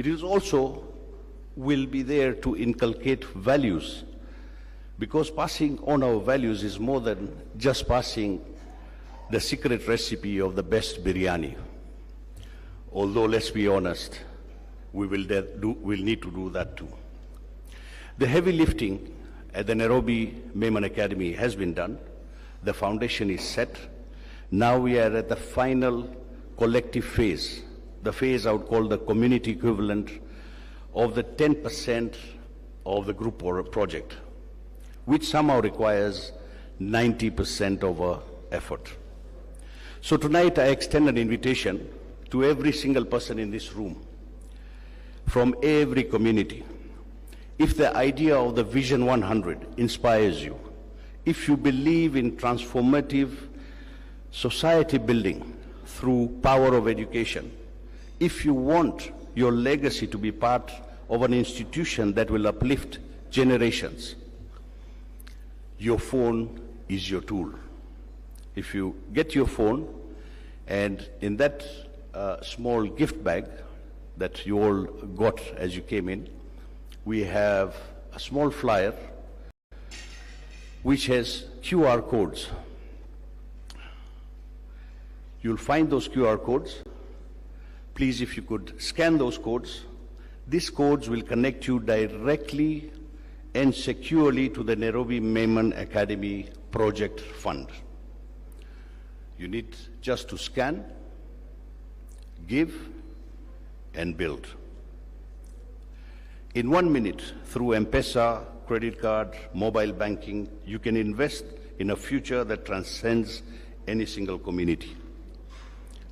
It is also will be there to inculcate values, because passing on our values is more than just passing the secret recipe of the best biryani. Although, let's be honest, we'll need to do that too. The heavy lifting at the Nairobi Memon Academy has been done. The foundation is set. Now we are at the final collective phase, the phase I would call the community equivalent of the 10% of the group project, which somehow requires 90% of our effort. So tonight I extend an invitation to every single person in this room, from every community. If the idea of the Vision 100 inspires you, if you believe in transformative society building through power of education, if you want your legacy to be part of an institution that will uplift generations, your phone is your tool. If you get your phone, and in that small gift bag that you all got as you came in, we have a small flyer which has QR codes. You'll find those QR codes. Please, if you could scan those codes, these codes will connect you directly and securely to the Nairobi Memon Academy Project Fund. You need just to scan, give, and build. In 1 minute, through M-Pesa, credit card, mobile banking, you can invest in a future that transcends any single community.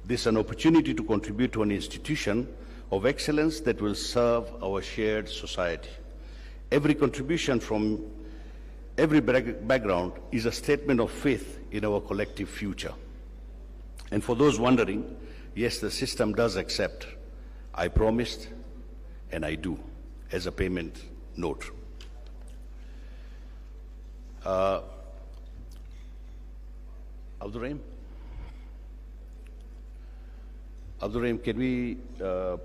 This is an opportunity to contribute to an institution of excellence that will serve our shared society. Every contribution from every background is a statement of faith in our collective future. And for those wondering, yes, the system does accept "I promised" and "I do" as a payment note. Abdurrahim, can we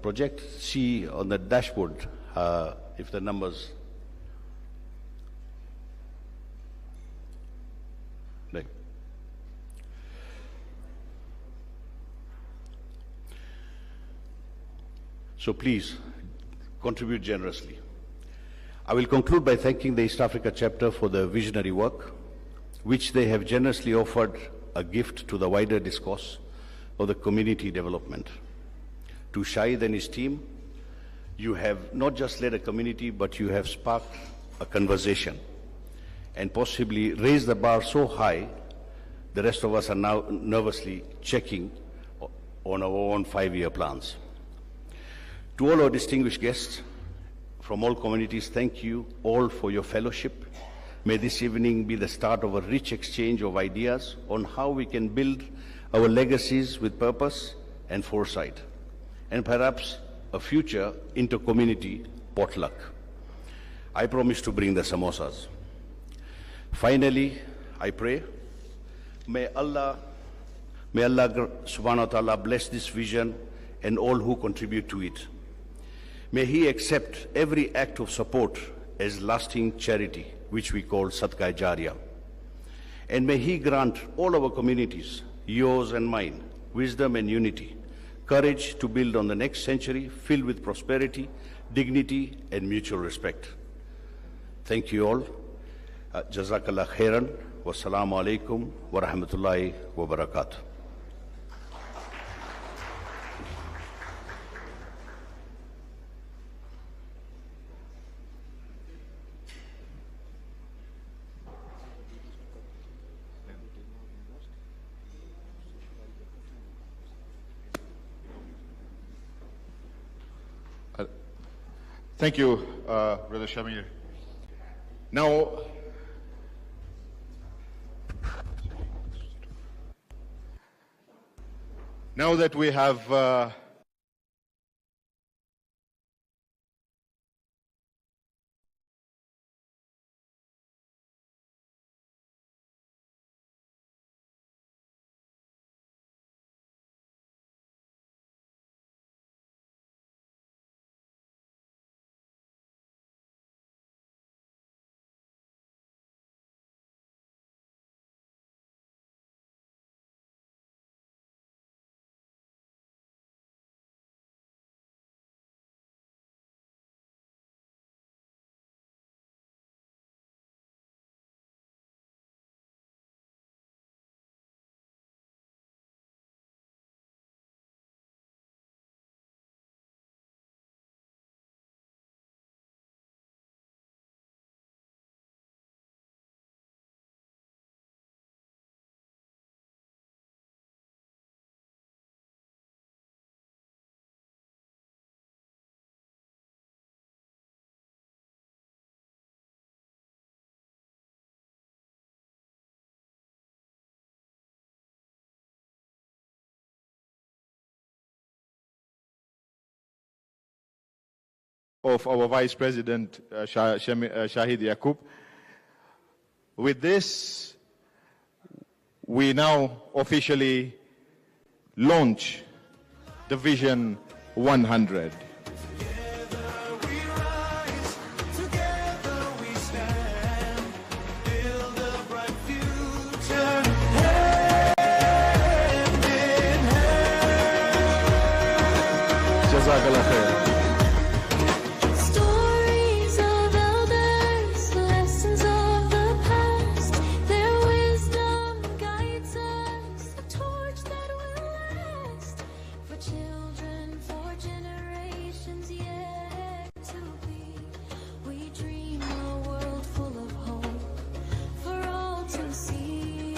project C on the dashboard if the numbers? Right. So please contribute generously. I will conclude by thanking the East Africa chapter for the visionary work, which they have generously offered a gift to the wider discourse of the community development. To Shahid and his team, you have not just led a community, but you have sparked a conversation and possibly raised the bar so high, the rest of us are now nervously checking on our own 5-year plans. To all our distinguished guests from all communities, thank you all for your fellowship. May this evening be the start of a rich exchange of ideas on how we can build our legacies with purpose and foresight, and perhaps a future inter-community potluck. I promise to bring the samosas. Finally, I pray, may Allah subhanahu wa ta'ala bless this vision and all who contribute to it. May He accept every act of support as lasting charity, which we call Sadaqah Jariyah. And may He grant all our communities, yours and mine, wisdom and unity, courage to build on the next century filled with prosperity, dignity, and mutual respect. Thank you all. Jazakallah khairan. Wassalamu alaikum wa rahmatullahi wa barakatuh. Thank you, Brother Shamir. Now that we have of our Vice President, Shahid Yaqub. With this, we now officially launch the Vision 100. Stories of elders, lessons of the past, their wisdom guides us, a torch that will last for children, for generations yet to be. We dream a world full of hope for all to see.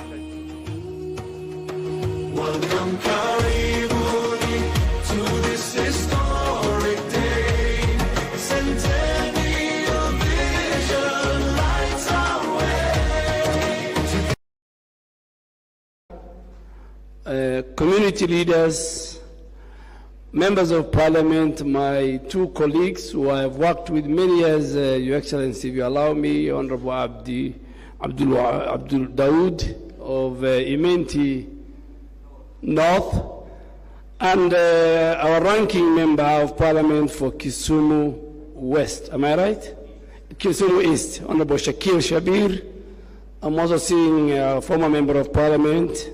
Welcome, Karibuni, to this historic day. Centennial vision lights our way. Community leaders, members of parliament, my two colleagues who I have worked with many years, Your Excellency, if you allow me, Honorable Abdul Dawood of Imenti North, and our ranking member of parliament for Kisumu West. Am I right? Kisumu East, Honorable Shakil Shabir. I'm also seeing a former member of parliament,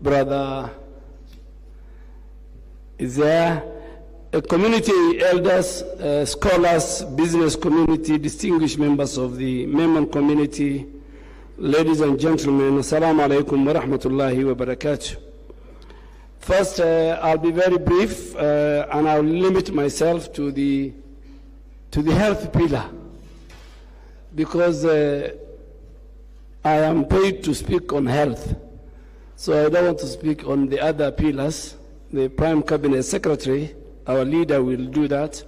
Brother is there. Community elders, scholars, business community, distinguished members of the Memon community, ladies and gentlemen, Assalamu alaikum wa rahmatullahi wa barakatuh. First, I'll be very brief, and I'll limit myself to the health pillar, because I am paid to speak on health, so I don't want to speak on the other pillars. The Prime Cabinet Secretary, our leader, will do that.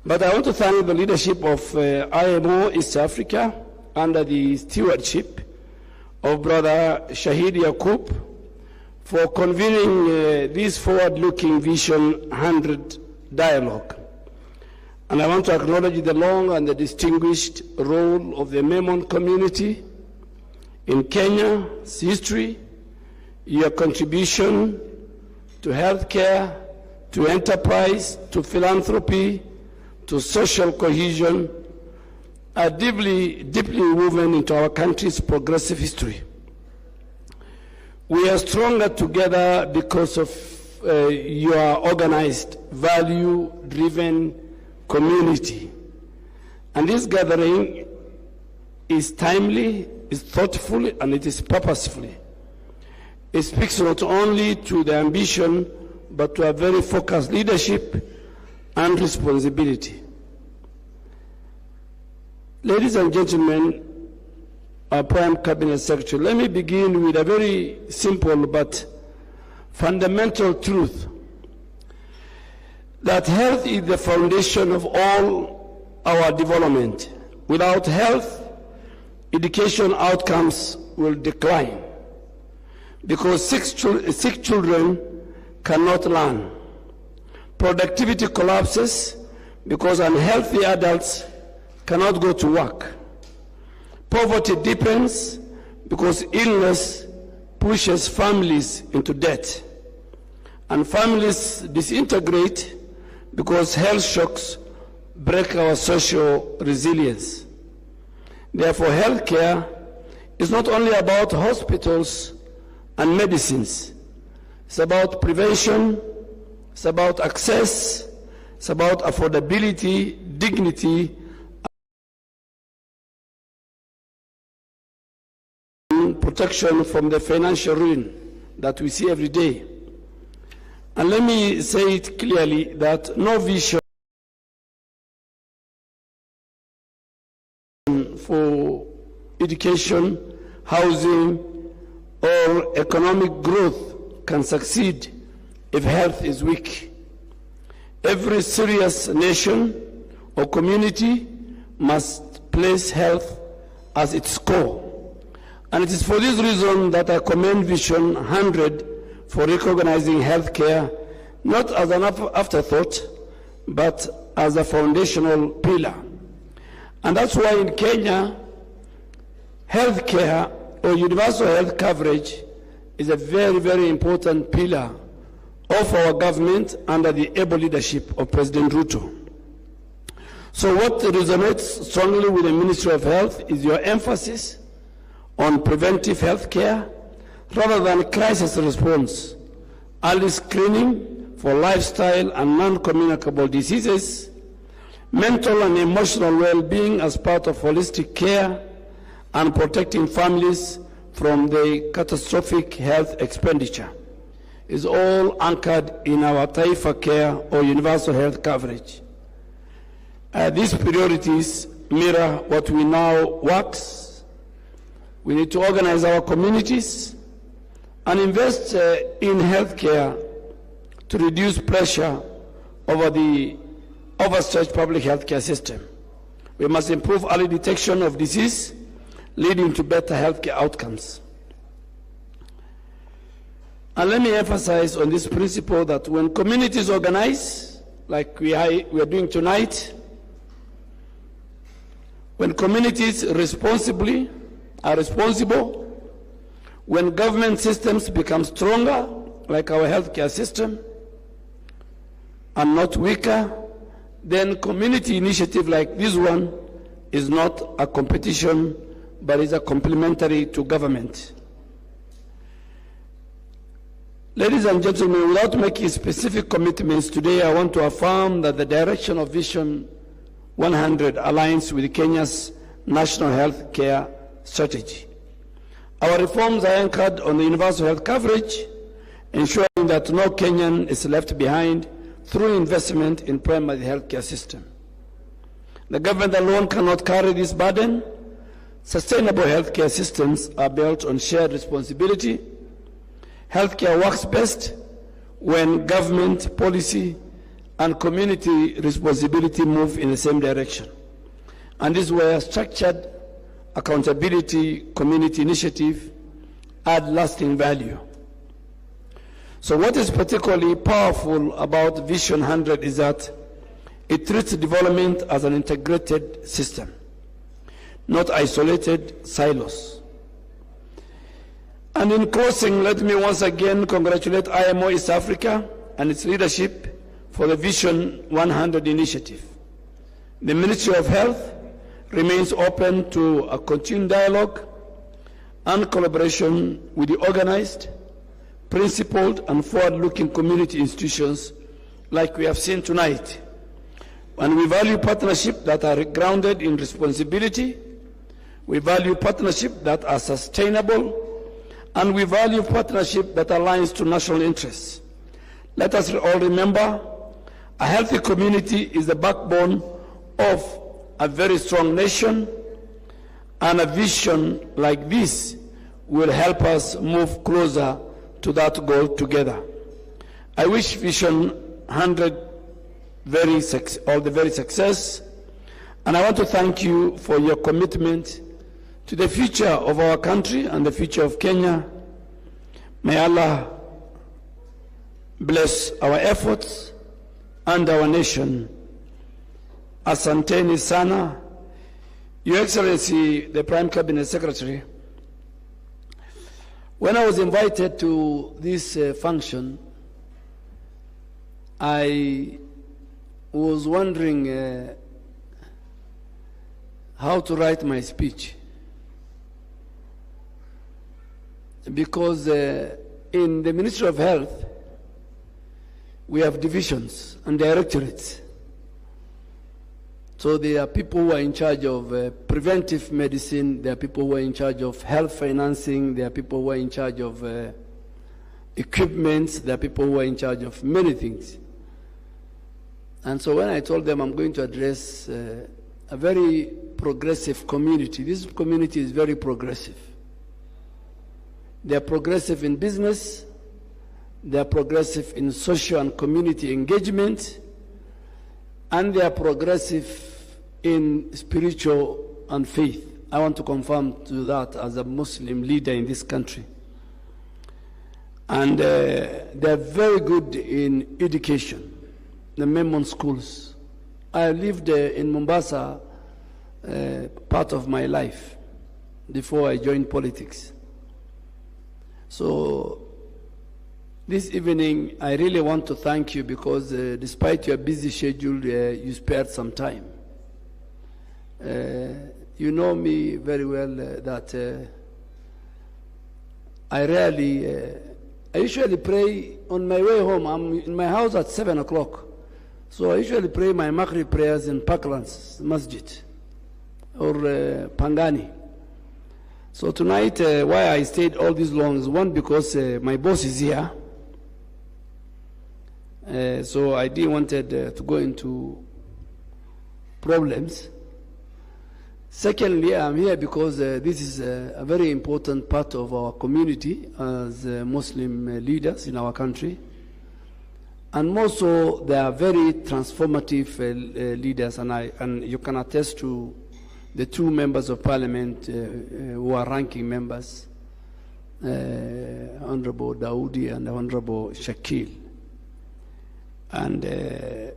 But I want to thank the leadership of IMO East Africa under the stewardship of Brother Shahid Yaqub for convening this forward-looking Vision 100 dialogue. And I want to acknowledge the long and the distinguished role of the Memon community in Kenya's history, your contribution to healthcare, to enterprise, to philanthropy, to social cohesion, are deeply woven into our country's progressive history. We are stronger together because of your organized, value-driven community. And this gathering is timely, is thoughtful, and it is purposeful. It speaks not only to the ambition, but to a very focused leadership and responsibility. Ladies and gentlemen, our Prime Cabinet Secretary, let me begin with a very simple but fundamental truth, that health is the foundation of all our development. Without health, education outcomes will decline, because sick children cannot learn. Productivity collapses because unhealthy adults cannot go to work. Poverty deepens because illness pushes families into debt. And families disintegrate because health shocks break our social resilience. Therefore, healthcare is not only about hospitals and medicines. It's about prevention, it's about access, it's about affordability, dignity, and protection from the financial ruin that we see every day. And let me say it clearly that no vision for education, housing, or economic growth can succeed if health is weak. Every serious nation or community must place health as its core. And it is for this reason that I commend Vision 100 for recognizing healthcare not as an afterthought, but as a foundational pillar. And that's why in Kenya, healthcare or universal health coverage is a very, very important pillar of our government under the able leadership of President Ruto. So what resonates strongly with the Ministry of Health is your emphasis on preventive health care rather than crisis response, early screening for lifestyle and non-communicable diseases, mental and emotional well-being as part of holistic care, and protecting families from the catastrophic health expenditure is all anchored in our Taifa Care or universal health coverage. These priorities mirror what we now works. We need to organize our communities and invest in healthcare to reduce pressure over the overstretched public healthcare system. We must improve early detection of disease, leading to better healthcare outcomes. And let me emphasize on this principle that when communities organize, like we are doing tonight, when communities are responsible, when government systems become stronger, like our healthcare system, and not weaker, then community initiative like this one is not a competition, but is a complementary to government. Ladies and gentlemen, without making specific commitments today, I want to affirm that the direction of Vision 100 aligns with Kenya's national health care strategy. Our reforms are anchored on the universal health coverage, ensuring that no Kenyan is left behind through investment in primary healthcare system. The government alone cannot carry this burden. Sustainable healthcare systems are built on shared responsibility. Healthcare works best when government, policy, and community responsibility move in the same direction. And this is where structured accountability, community initiative add lasting value. So what is particularly powerful about Vision 100 is that it treats development as an integrated system, not isolated silos. And in closing, let me once again congratulate IMO East Africa and its leadership for the Vision 100 initiative. The Ministry of Health remains open to a continued dialogue and collaboration with the organized, principled, and forward-looking community institutions like we have seen tonight. And we value partnerships that are grounded in responsibility, we value partnerships that are sustainable, and we value partnership that aligns to national interests. Let us all remember, a healthy community is the backbone of a very strong nation, and a vision like this will help us move closer to that goal together. I wish Vision 100 all the very success, and I want to thank you for your commitment to the future of our country and the future of Kenya. May Allah bless our efforts and our nation. Asanteni sana. Your Excellency, the Prime Cabinet Secretary, when I was invited to this function, I was wondering how to write my speech. Because in the Ministry of Health, we have divisions and directorates. So there are people who are in charge of preventive medicine, there are people who are in charge of health financing, there are people who are in charge of equipment, there are people who are in charge of many things. And so when I told them I'm going to address a very progressive community, this community is very progressive. They are progressive in business, they are progressive in social and community engagement, and they are progressive in spiritual and faith. I want to confirm to that as a Muslim leader in this country. And they are very good in education. the Memon schools. I lived in Mombasa part of my life before I joined politics. So this evening, I really want to thank you because despite your busy schedule, you spared some time. You know me very well that I usually pray on my way home. I'm in my house at 7 o'clock. So I usually pray my Maghrib prayers in Parklands Masjid or Pangani. So tonight, why I stayed all this long is one, because my boss is here. So I didn't wanted to go into problems. Secondly, I'm here because this is a very important part of our community as Muslim leaders in our country. And more so, they are very transformative leaders, and you can attest to the two members of parliament who are ranking members, Honorable Dawoodi and Honorable Shakil. And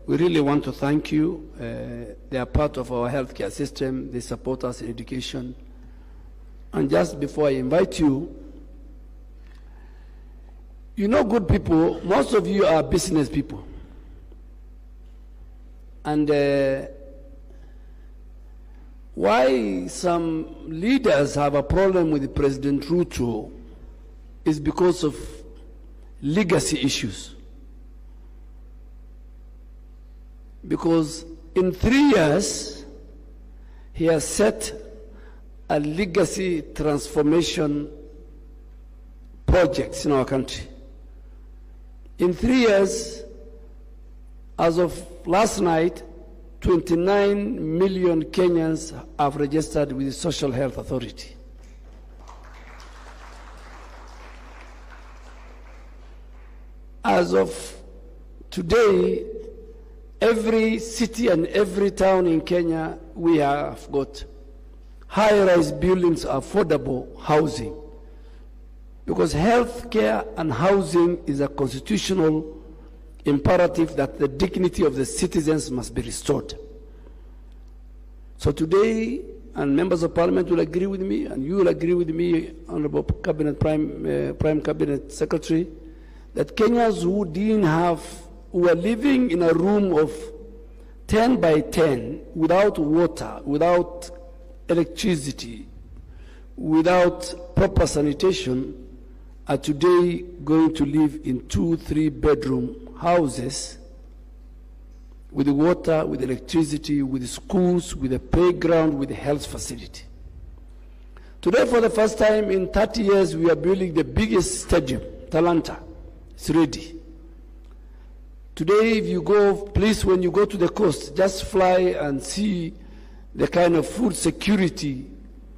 we really want to thank you. They are part of our healthcare system. They support us in education. And just before I invite you, you know, good people, most of you are business people. And why some leaders have a problem with President Ruto is because of legacy issues. Because in 3 years, he has set a legacy transformation projects in our country. In 3 years, as of last night, 29 million Kenyans have registered with the Social Health Authority. As of today, every city and every town in Kenya, we have got high-rise buildings, affordable housing. Because health care and housing is a constitutional imperative that the dignity of the citizens must be restored. So today, and members of parliament will agree with me, and you will agree with me, Honorable Cabinet Prime Cabinet Secretary, that Kenyans who are living in a room of 10 by 10 without water, without electricity, without proper sanitation, are today going to live in 2-3 bedroom houses with water, with electricity, with schools, with a playground, with a health facility. Today, for the first time in 30 years, we are building the biggest stadium, Talanta. It's ready. Today, if you go, please, when you go to the coast, just fly and see the kind of food security,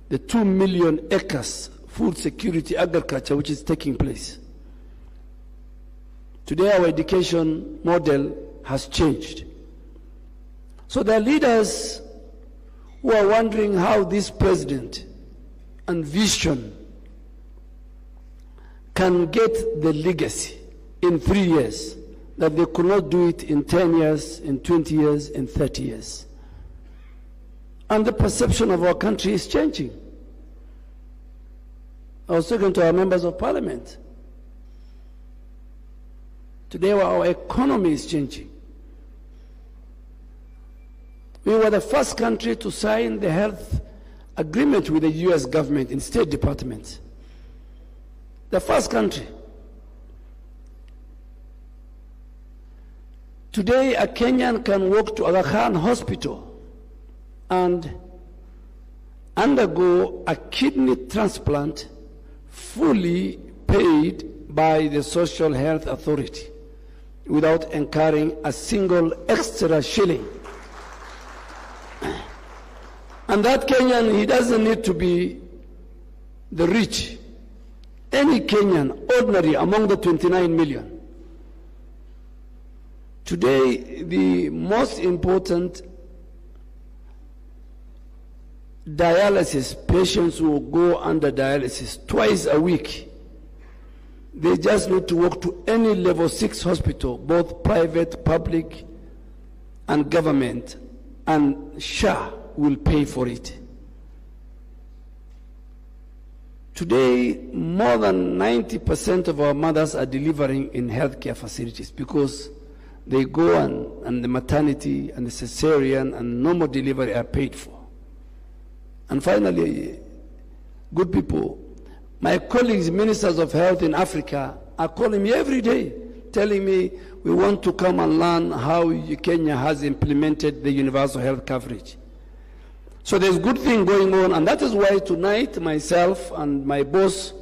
the 2 million acres food security agriculture which is taking place. Today, our education model has changed. So there are leaders who are wondering how this president and vision can get the legacy in 3 years that they could not do it in 10 years, in 20 years, in 30 years. And the perception of our country is changing. I was talking to our members of parliament. Today our economy is changing. We were the first country to sign the health agreement with the US government in State Department. The first country. Today, a Kenyan can walk to Aga Khan Hospital and undergo a kidney transplant fully paid by the Social Health Authority without incurring a single extra shilling. And that Kenyan, he doesn't need to be the rich. Any Kenyan, ordinary, among the 29 million. Today, the most important dialysis patients who go under dialysis twice a week, they just need to walk to any level 6 hospital, both private, public, and government and Shah will pay for it. Today, more than 90% of our mothers are delivering in healthcare facilities because they go and the maternity and the cesarean and normal delivery are paid for. And finally, good people, my colleagues, ministers of health in Africa, are calling me every day, telling me we want to come and learn how Kenya has implemented the universal health coverage. So there's good thing going on, and that is why tonight myself and my boss,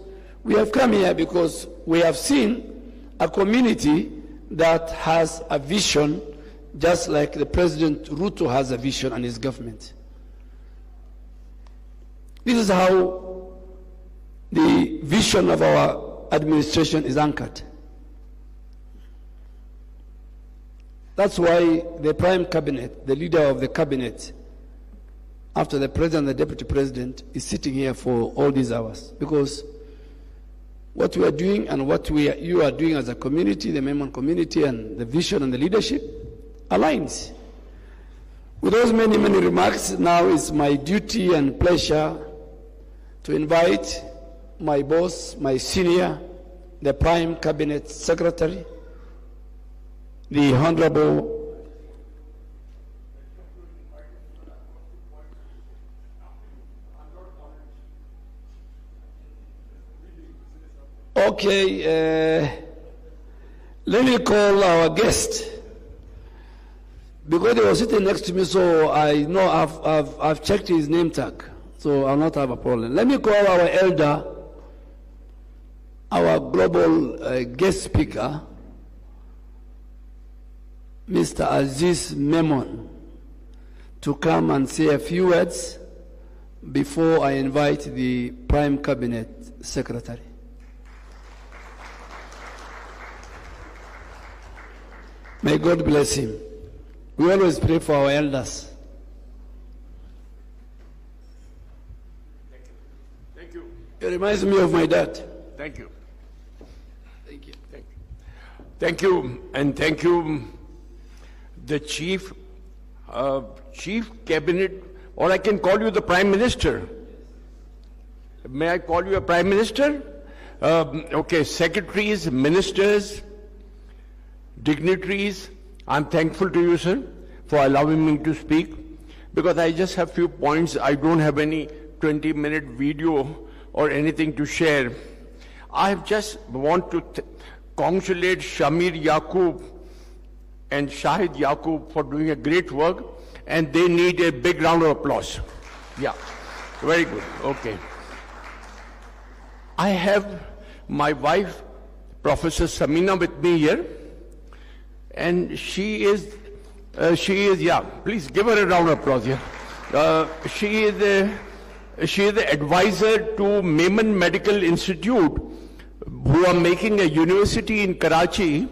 we have come here because we have seen a community that has a vision just like the President Ruto has a vision and his government. This is how the vision of our administration is anchored. That's why the Prime Cabinet, the leader of the cabinet, after the President and the Deputy President, is sitting here for all these hours. Because what we are doing and what you are doing as a community, the Memon community, and the vision and the leadership aligns. With those many, many remarks, now it's my duty and pleasure to invite my boss, my senior, the Prime Cabinet Secretary, the Honorable let me call our guest, because he was sitting next to me, so I know I've checked his name tag, so I'll not have a problem. Let me call our elder, our global guest speaker, Mr. Aziz Memon, to come and say a few words before I invite the Prime Cabinet Secretary. May God bless him. We always pray for our elders. Thank you. It reminds me of my dad. Thank you. Thank you. Thank you. Thank you. And thank you, the Chief Cabinet, or I can call you the Prime Minister. May I call you a Prime Minister? Okay, secretaries, ministers, dignitaries, I'm thankful to you, sir, for allowing me to speak, because I just have few points. I don't have any 20-minute video or anything to share. I just want to congratulate Shamir Yaqub and Shahid Yaqub for doing a great work, and they need a big round of applause. Yeah, very good, okay. I have my wife, Professor Samina, with me here. And she is, yeah, please give her a round of applause here. She is the advisor to Memon Medical Institute, who are making a university in Karachi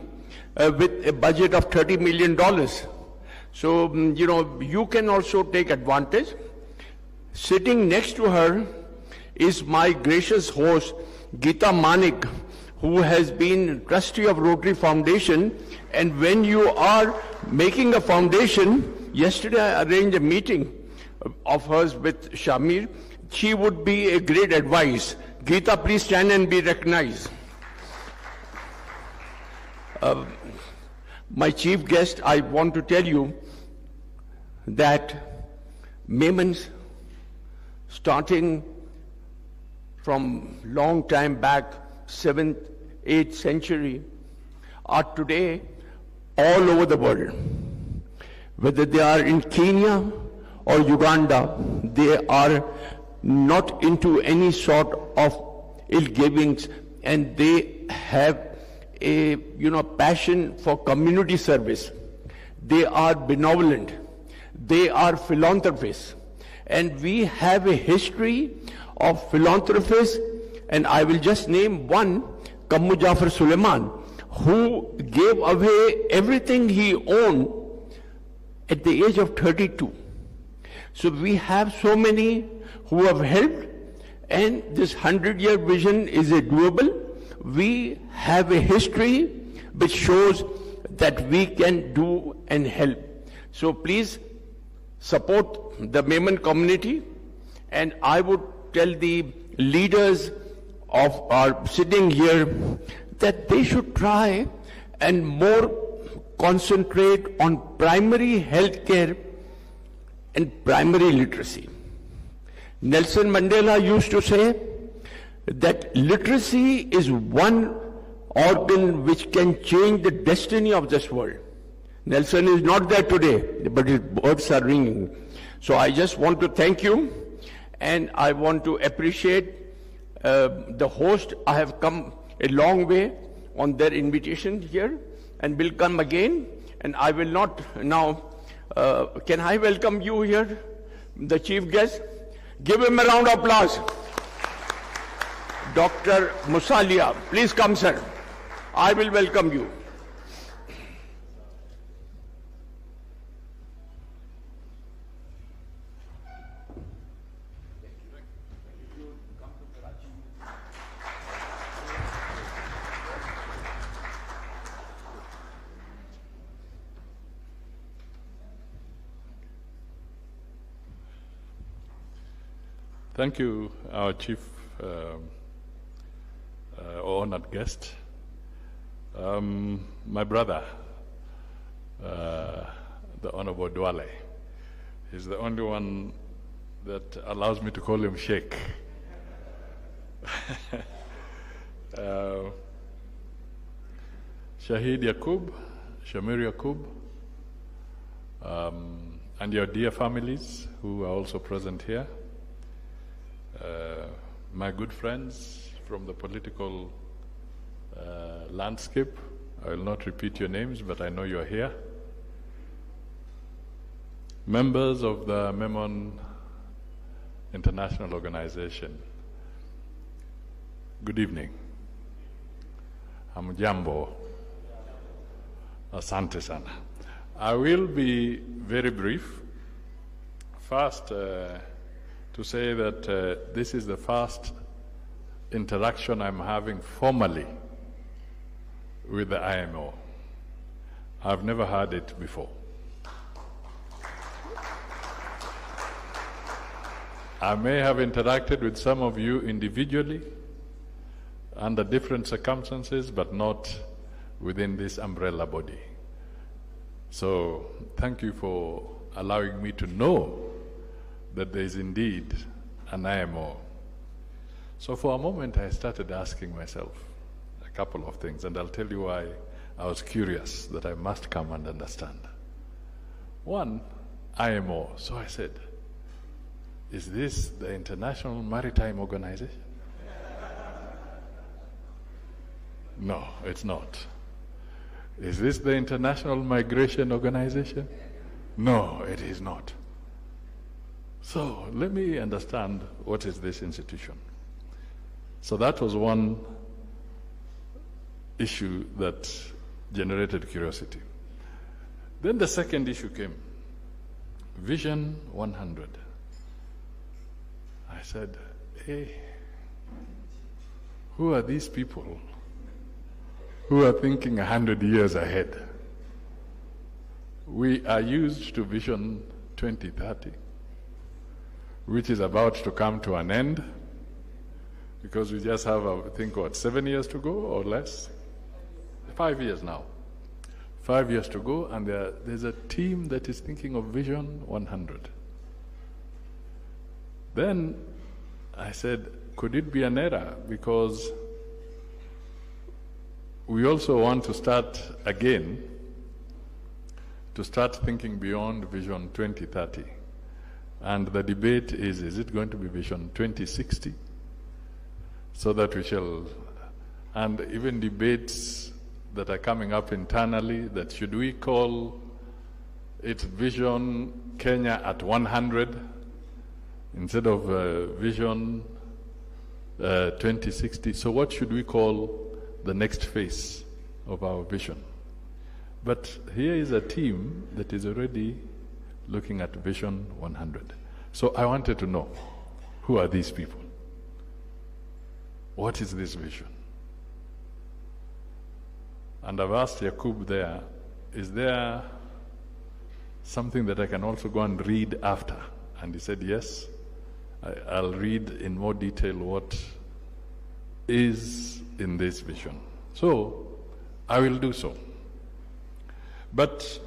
with a budget of $30 million. So, you know, you can also take advantage. Sitting next to her is my gracious host, Geeta Manik, who has been trustee of Rotary Foundation. And when you are making a foundation, yesterday I arranged a meeting of hers with Shamir. She would be a great advice. Geeta, please stand and be recognized. My chief guest, I want to tell you that Memons, starting from long time back, 7th, 8th century, are today all over the world. Whether they are in Kenya or Uganda, they are not into any sort of ill givings, and they have a passion for community service. They are benevolent. They are philanthropists. And we have a history of philanthropists, and I will just name one, Kammu Jafar Suleiman, who gave away everything he owned at the age of 32. So we have so many who have helped, and this 100-year vision is a doable. We have a history which shows that we can do and help. So please support the Memon community, and I would tell the leaders of our sitting here that they should try and more concentrate on primary health care and primary literacy. Nelson Mandela used to say that literacy is one organ which can change the destiny of this world. Nelson is not there today, but his words are ringing. So I just want to thank you, and I want to appreciate the host. I have come a long way on their invitation here, and will come again. And I will not now, can I welcome you here, the chief guest? Give him a round of applause. Dr. Musalia, please come, sir. I will welcome you. Thank you, our chief honored guest. My brother, the Honorable Duale, is the only one that allows me to call him Sheikh. Shahid Yaqub, Shamir Yaqub, and your dear families who are also present here. My good friends from the political landscape, I will not repeat your names, but I know you are here. Members of the Memon International Organization, good evening. Hamjambo. Asante sana. I will be very brief. First, to say that this is the first interaction I'm having formally with the IMO. I've never had it before. I may have interacted with some of you individually under different circumstances, but not within this umbrella body. So thank you for allowing me to know that there is indeed an IMO. So for a moment I started asking myself a couple of things, and I'll tell you why I was curious that I must come and understand. One, IMO. So I said, is this the International Maritime Organization? No, it's not. Is this the International Migration Organization? No, it is not. So let me understand, what is this institution? So that was one issue that generated curiosity. Then the second issue came, Vision 100. I said, hey, who are these people who are thinking 100 years ahead? We are used to Vision 2030, which is about to come to an end, because we just have, I think, what, 7 years to go or less? 5 years now. 5 years to go, and there's a team that is thinking of Vision 100. Then I said, could it be an error? Because we also want to start again, to start thinking beyond Vision 2030. And the debate is it going to be Vision 2060? So that we shall, and even debates that are coming up internally, that should we call it Vision Kenya at 100 instead of Vision 2060? So what should we call the next phase of our vision? But here is a team that is already looking at Vision 100. So I wanted to know, who are these people? What is this vision? And I've asked Yaqub there, is there something that I can also go and read after? And he said, yes, I'll read in more detail what is in this vision. So, I will do so. But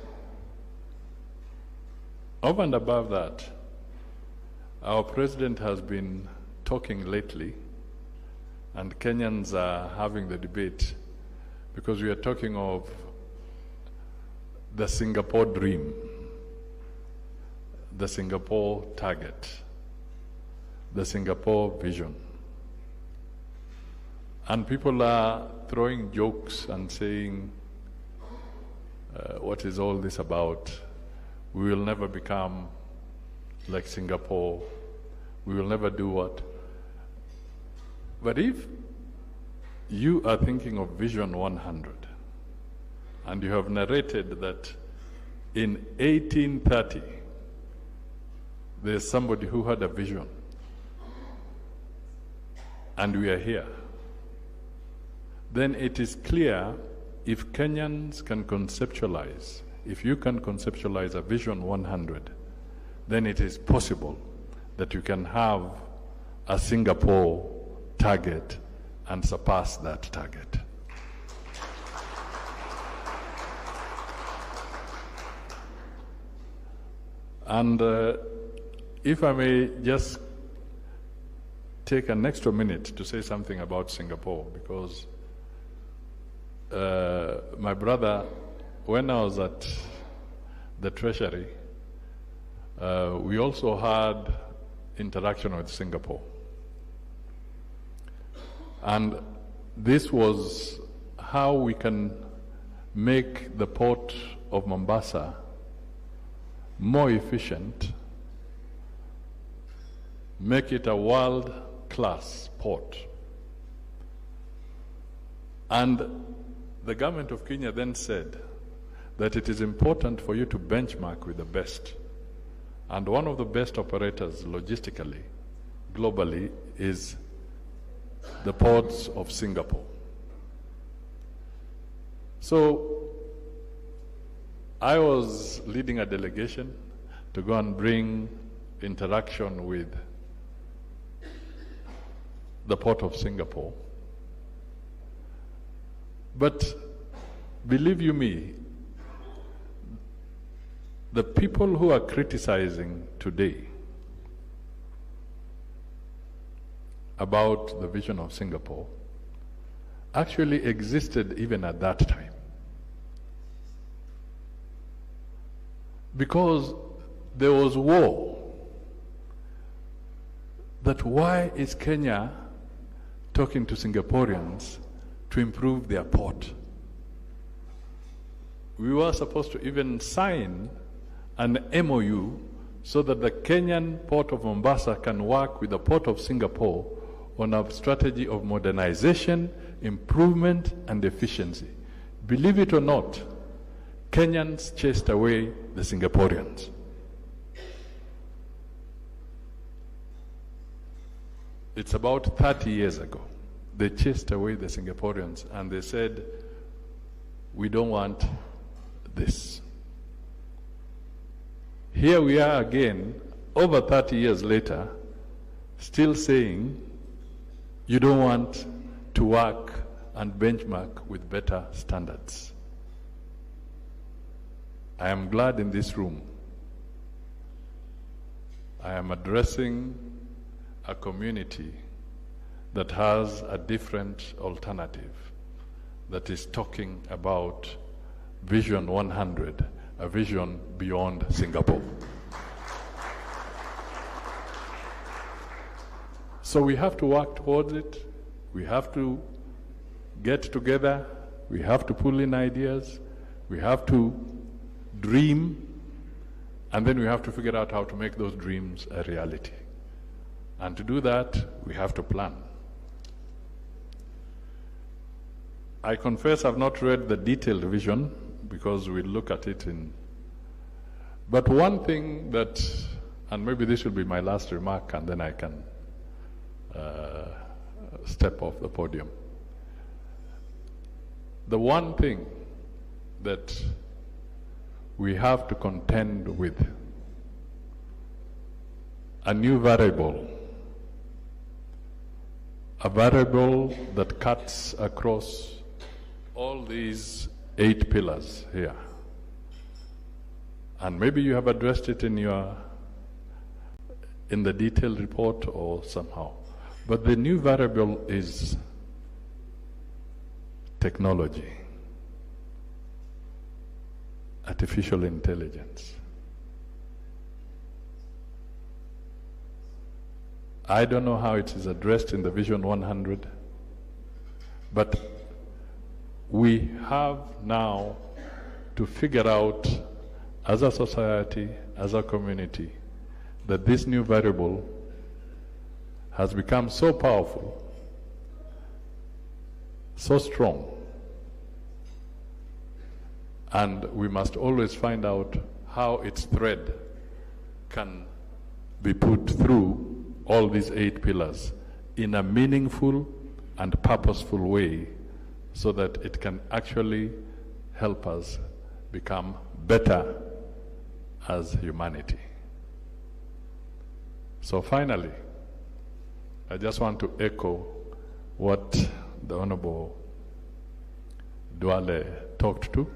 over and above that, our president has been talking lately, and Kenyans are having the debate because we are talking of the Singapore dream, the Singapore target, the Singapore vision. And people are throwing jokes and saying, what is all this about? We will never become like Singapore. We will never do what? But if you are thinking of Vision 100, and you have narrated that in 1830, there's somebody who had a vision, and we are here, then it is clear if Kenyans can conceptualize, if you can conceptualize a Vision 100, then it is possible that you can have a Singapore target and surpass that target. And if I may just take an extra minute to say something about Singapore, because my brother, when I was at the Treasury, we also had interaction with Singapore. And this was how we can make the port of Mombasa more efficient, make it a world-class port. And the government of Kenya then said that it is important for you to benchmark with the best. And one of the best operators logistically, globally, is the ports of Singapore. So I was leading a delegation to go and bring interaction with the port of Singapore. But believe you me, the people who are criticizing today about the vision of Singapore actually existed even at that time. Because there was war. That why is Kenya talking to Singaporeans to improve their port? We were supposed to even sign an MOU so that the Kenyan port of Mombasa can work with the port of Singapore on a strategy of modernization, improvement, and efficiency. Believe it or not, Kenyans chased away the Singaporeans. It's about 30 years ago. They chased away the Singaporeans and they said, we don't want this. Here we are again, over 30 years later, still saying, you don't want to work and benchmark with better standards. I am glad in this room I am addressing a community that has a different alternative, that is talking about Vision 100, a vision beyond Singapore. So we have to work towards it. We have to get together. We have to pull in ideas. We have to dream. And then we have to figure out how to make those dreams a reality. And to do that, we have to plan. I confess I've not read the detailed vision because we'll look at it in... But one thing that, and maybe this will be my last remark and then I can step off the podium. The one thing that we have to contend with a new variable, a variable that cuts across all these 8 pillars here. And maybe you have addressed it in the detailed report or somehow. But the new variable is technology, artificial intelligence. I don't know how it is addressed in the Vision 100, but we have now to figure out as a society, as a community, that this new variable has become so powerful, so strong, and we must always find out how its thread can be put through all these 8 pillars in a meaningful and purposeful way so that it can actually help us become better as humanity. So finally, I just want to echo what the Honorable Duale talked to.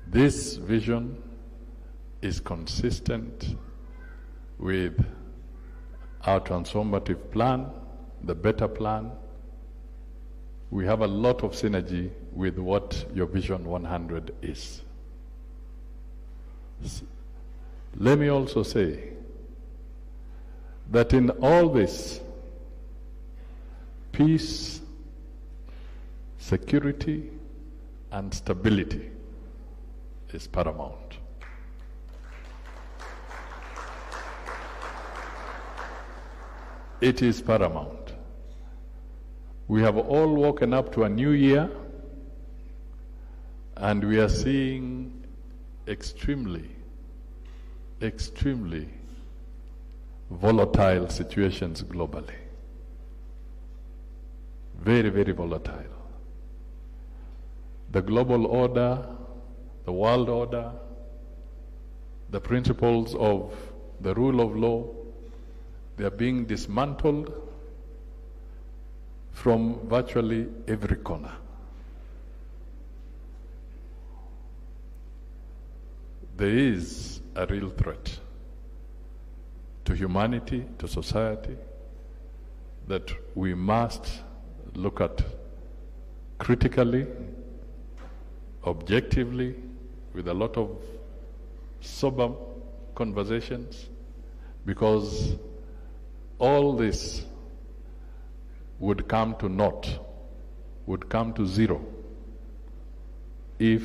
This vision is consistent with our transformative plan, the better plan. We have a lot of synergy with what your Vision 100 is. Let me also say that in all this, peace, security, and stability is paramount. It is paramount. We have all woken up to a new year, and we are seeing extremely volatile situations globally. Very, very volatile. The global order, the world order, the principles of the rule of law, they are being dismantled from virtually every corner. There is a real threat to humanity, to society, that we must look at critically, objectively, with a lot of sober conversations, because all this would come to naught, would come to zero, if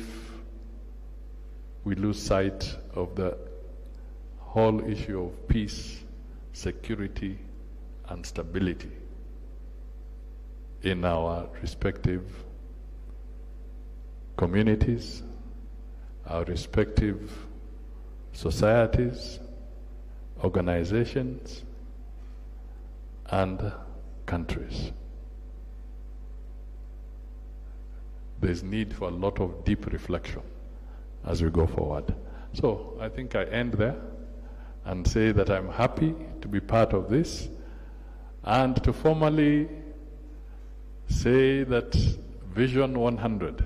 we lose sight of the whole issue of peace, security, and stability in our respective communities, our respective societies, organizations, and countries. There's need for a lot of deep reflection as we go forward. So I think I end there and say that I'm happy to be part of this and to formally say that Vision 100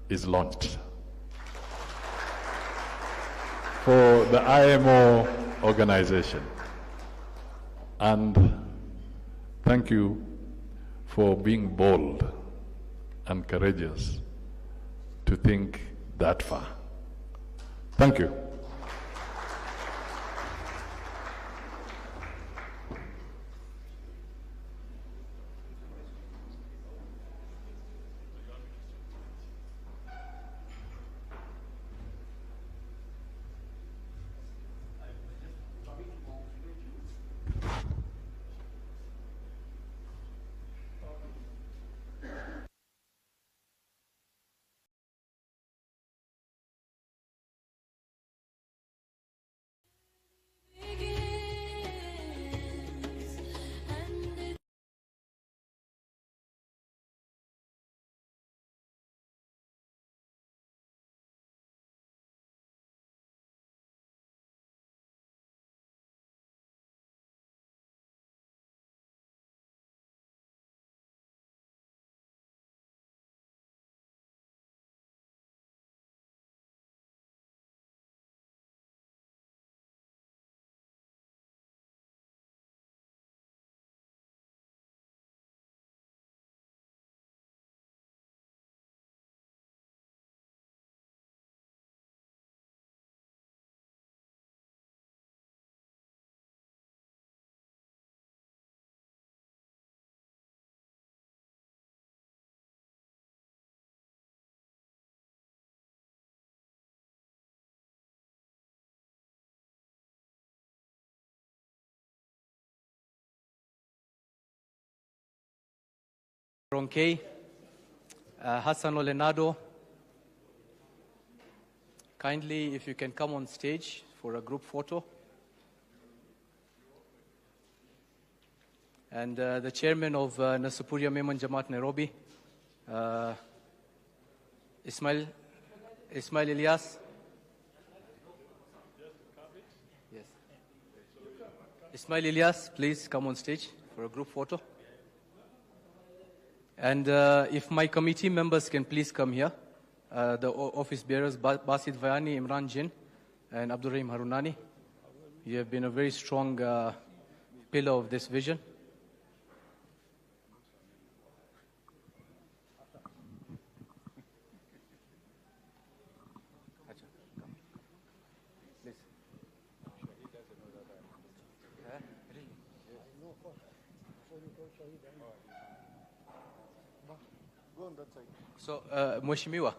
is launched for the IMO organization. And thank you for being bold and courageous to think that far. Thank you. Ronkei, Hassan Olenado. Kindly, if you can come on stage for a group photo. And the chairman of Nasupuria Memon Jamaat Nairobi, Ismail Ilyas. Yes. Ismail Ilyas, please come on stage for a group photo. And if my committee members can please come here, the office bearers, Basit Vayani, Imran Jin, and Abdul Rahim Harunani. You have been a very strong pillar of this vision. So, Mheshimiwa,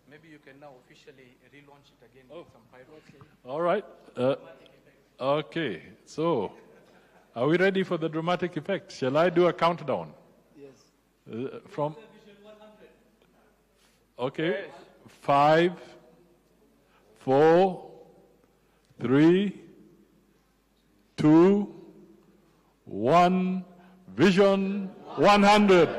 maybe you can now officially relaunch it again with some fireworks. All right. Okay. So, are we ready for the dramatic effect? Shall I do a countdown? Yes. From. Okay. 5, 4, 3, 2, 1. Vision 100.